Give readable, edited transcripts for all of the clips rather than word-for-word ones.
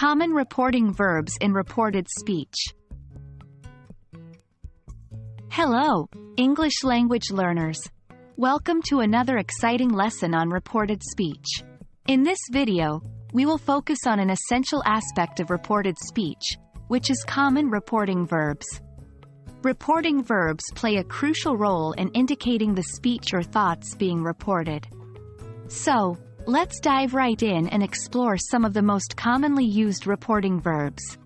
Common reporting verbs in reported speech. Hello, English language learners. Welcome to another exciting lesson on reported speech. In this video, we will focus on an essential aspect of reported speech, which is common reporting verbs. Reporting verbs play a crucial role in indicating the speech or thoughts being reported. So, let's dive right in and explore some of the most commonly used reporting verbs.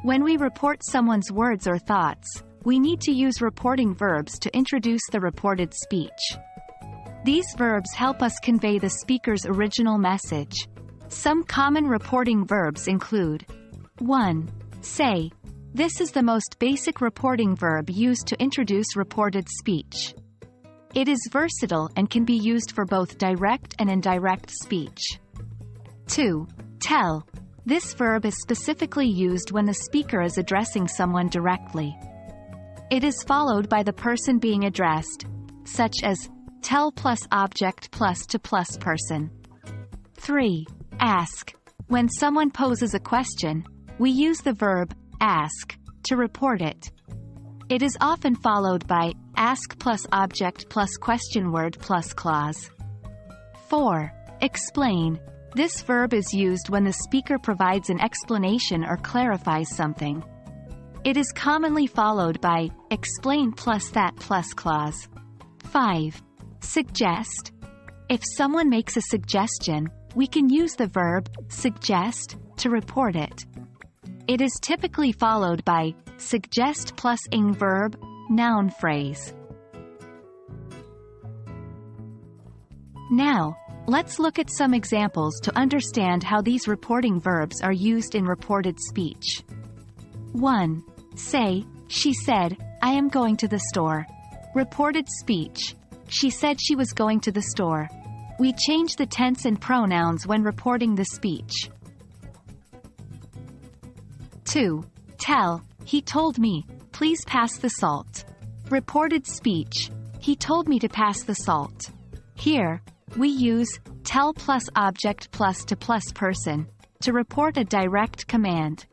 When we report someone's words or thoughts, we need to use reporting verbs to introduce the reported speech. These verbs help us convey the speaker's original message. Some common reporting verbs include 1. Say. This is the most basic reporting verb used to introduce reported speech. It is versatile and can be used for both direct and indirect speech. 2. Tell. This verb is specifically used when the speaker is addressing someone directly. It is followed by the person being addressed, such as tell plus object plus to plus person. 3. Ask. When someone poses a question, we use the verb ask to report it. It is often followed by ask plus object plus question word plus clause. 4. Explain. This verb is used when the speaker provides an explanation or clarifies something. It is commonly followed by explain plus that plus clause. 5. Suggest. If someone makes a suggestion, we can use the verb suggest to report it. It is typically followed by suggest plus ing verb, noun phrase. Now, let's look at some examples to understand how these reporting verbs are used in reported speech. 1. Say, she said, I am going to the store. Reported speech. She said she was going to the store. We change the tense and pronouns when reporting the speech. 2. Tell. He told me, please pass the salt. Reported speech. He told me to pass the salt. Here, we use tell plus object plus to plus person to report a direct command.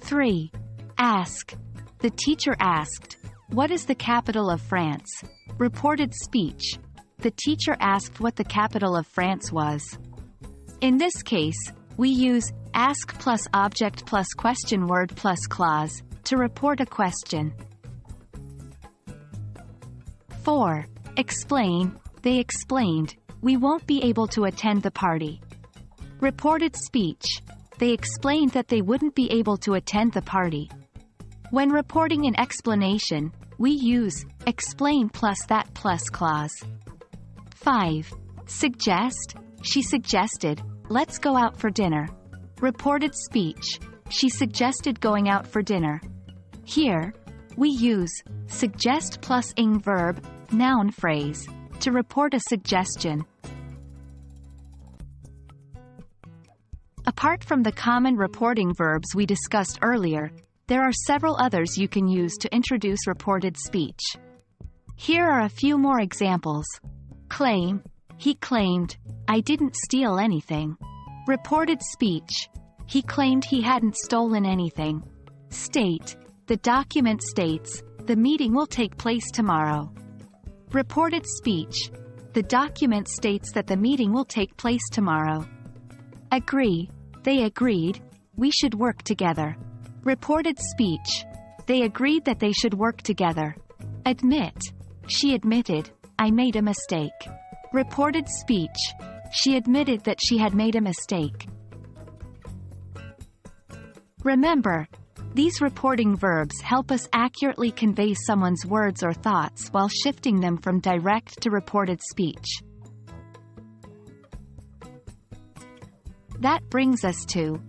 3. Ask. The teacher asked, what is the capital of France? Reported speech. The teacher asked what the capital of France was. In this case, we use ask plus object plus question word plus clause to report a question. 4. Explain. They explained, we won't be able to attend the party. Reported speech. They explained that they wouldn't be able to attend the party. When reporting an explanation, we use explain plus that plus clause. 5. Suggest. She suggested, let's go out for dinner. Reported speech. She suggested going out for dinner. Here, we use suggest plus ing verb, noun phrase, to report a suggestion. Apart from the common reporting verbs we discussed earlier, there are several others you can use to introduce reported speech. Here are a few more examples. Claim. He claimed, I didn't steal anything. Reported speech. He claimed he hadn't stolen anything. State. The document states, the meeting will take place tomorrow. Reported speech. The document states that the meeting will take place tomorrow. Agree. They agreed, we should work together. Reported speech. They agreed that they should work together. Admit. She admitted, I made a mistake. Reported speech. She admitted that she had made a mistake. Remember, these reporting verbs help us accurately convey someone's words or thoughts while shifting them from direct to reported speech. That brings us to